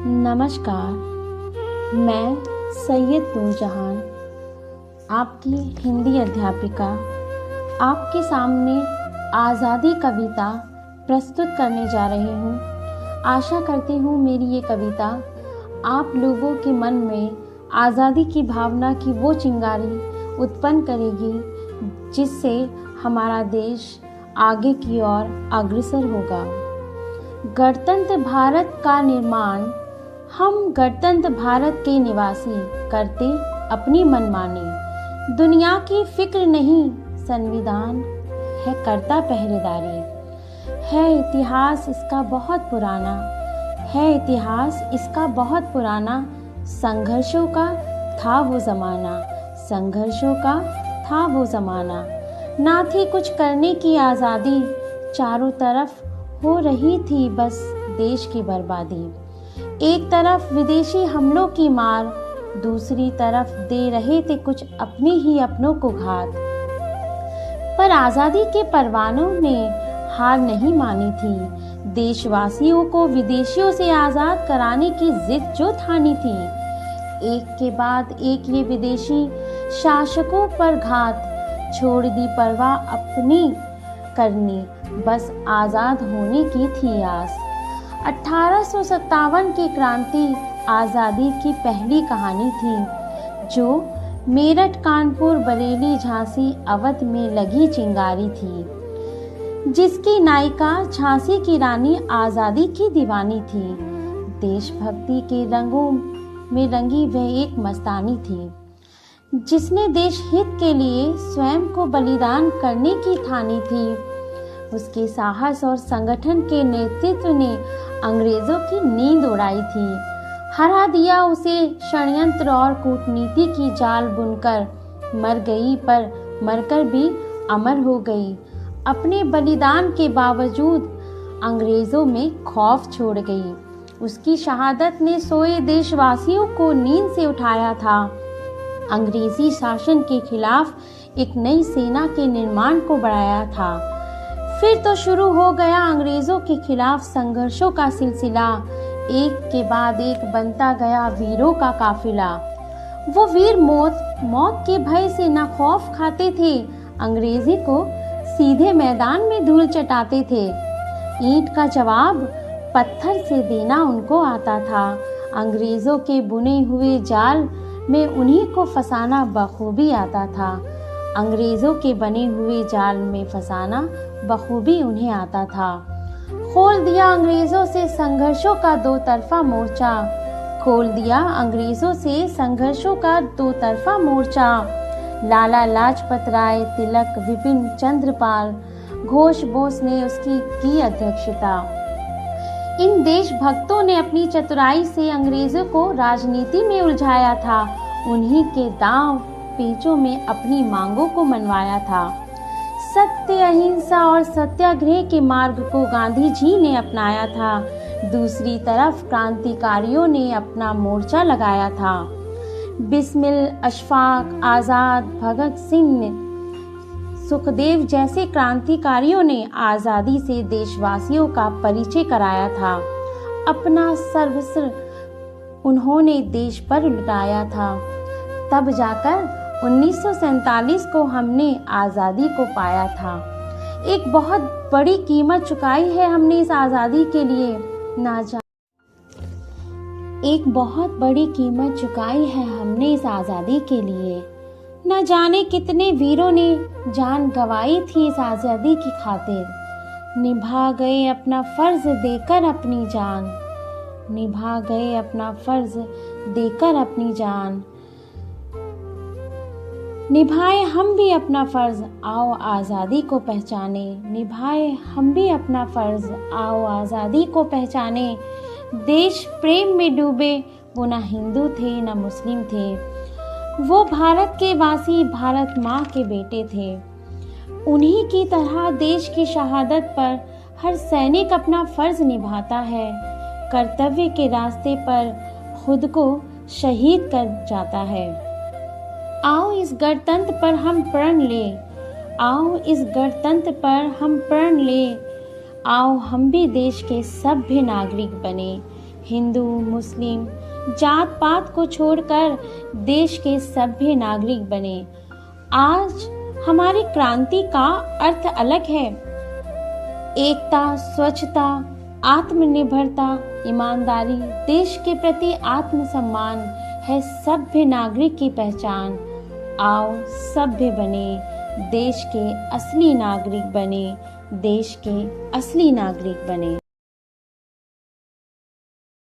नमस्कार, मैं सैयद नूरजहान, आपकी हिंदी अध्यापिका, आपके सामने आज़ादी कविता प्रस्तुत करने जा रही हूँ। आशा करती हूँ मेरी ये कविता आप लोगों के मन में आज़ादी की भावना की वो चिंगारी उत्पन्न करेगी जिससे हमारा देश आगे की ओर अग्रसर होगा। गणतंत्र भारत का निर्माण हम गणतंत्र भारत के निवासी करते अपनी मनमानी। दुनिया की फिक्र नहीं, संविधान है करता पहरेदारी। है इतिहास इसका बहुत पुराना, है इतिहास इसका बहुत पुराना। संघर्षों का था वो ज़माना, संघर्षों का था वो ज़माना। ना थी कुछ करने की आज़ादी, चारों तरफ हो रही थी बस देश की बर्बादी। एक तरफ विदेशी हमलों की मार, दूसरी तरफ दे रहे थे कुछ अपने ही अपनों को घात। पर आज़ादी के परवानों ने हार नहीं मानी थी। देशवासियों को विदेशियों से आज़ाद कराने की जिद जो ठानी थी। एक के बाद एक ये विदेशी शासकों पर घात, छोड़ दी परवाह अपनी करनी, बस आज़ाद होने की थी आस। 1857 की क्रांति आज़ादी की पहली कहानी थी, जो मेरठ, कानपुर, बरेली, झांसी, अवध में लगी चिंगारी थी, जिसकी नायिका झांसी की रानी आज़ादी की दीवानी थी। देशभक्ति के रंगों में रंगी वह एक मस्तानी थी, जिसने देश हित के लिए स्वयं को बलिदान करने की ठानी थी। उसके साहस और संगठन के नेतृत्व ने अंग्रेजों की नींद उड़ाई थी। हरा दिया उसे षड्यंत्र और कूटनीति की जाल बुनकर। मर गई पर मरकर भी अमर हो गई। अपने बलिदान के बावजूद अंग्रेजों में खौफ छोड़ गई। उसकी शहादत ने सोए देशवासियों को नींद से उठाया था। अंग्रेजी शासन के खिलाफ एक नई सेना के निर्माण को बढ़ाया था। फिर तो शुरू हो गया अंग्रेजों के खिलाफ संघर्षों का सिलसिला। एक के बाद एक बनता गया वीरों का काफिला। वो वीर मौत के भय से न खौफ खाते थे, अंग्रेजी को सीधे मैदान में धूल चटाते थे। ईंट का जवाब पत्थर से देना उनको आता था। अंग्रेजों के बुने हुए जाल में उन्हीं को फंसाना बखूबी आता था। अंग्रेजों के बने हुए जाल में फंसाना बखूबी उन्हें आता था। खोल दिया अंग्रेजों से संघर्षों का दो तरफा मोर्चा। खोल दिया अंग्रेजों से संघर्षों का दो तरफा मोर्चा। लाला लाजपत राय, तिलक, विपिन चंद्रपाल, घोष बोस ने उसकी की अध्यक्षता। इन देशभक्तों ने अपनी चतुराई से अंग्रेजों को राजनीति में उलझाया था। उन्हीं के दांव पेचों में अपनी मांगों को मनवाया था। सत्य, अहिंसा और सत्याग्रह के मार्ग को गांधी जी ने अपनाया था। दूसरी तरफ क्रांतिकारियों ने अपना मोर्चा लगाया था। बिस्मिल, अशफाक, आज़ाद, भगत सिंह, सुखदेव जैसे क्रांतिकारियों ने आज़ादी से देशवासियों का परिचय कराया था। अपना सर्वस्व उन्होंने देश पर लुटाया था। तब जाकर 1947 को हमने आज़ादी को पाया था। एक बहुत बड़ी कीमत चुकाई है हमने इस आज़ादी के लिए। एक बहुत बड़ी कीमत चुकाई है हमने इस आज़ादी के लिए। न जाने कितने वीरों ने जान गंवाई थी इस आज़ादी की खातिर। निभा गए अपना फर्ज देकर अपनी जान। निभा गए अपना फर्ज देकर अपनी जान। निभाए हम भी अपना फर्ज, आओ आज़ादी को पहचाने। निभाए हम भी अपना फर्ज, आओ आज़ादी को पहचाने। देश प्रेम में डूबे वो न हिंदू थे न मुस्लिम थे। वो भारत के वासी, भारत माँ के बेटे थे। उन्हीं की तरह देश की शहादत पर हर सैनिक अपना फर्ज निभाता है। कर्तव्य के रास्ते पर खुद को शहीद कर जाता है। आओ इस गणतंत्र पर हम प्रण ले। आओ इस गणतंत्र पर हम प्रण ले। आओ हम भी देश के सभ्य नागरिक बने। हिंदू मुस्लिम जात पात को छोड़कर देश के सभ्य नागरिक बने। आज हमारी क्रांति का अर्थ अलग है। एकता, स्वच्छता, आत्मनिर्भरता, ईमानदारी, देश के प्रति आत्मसम्मान है सभ्य नागरिक की पहचान। आओ सभ्य बने, देश के असली नागरिक बने, देश के असली नागरिक बने।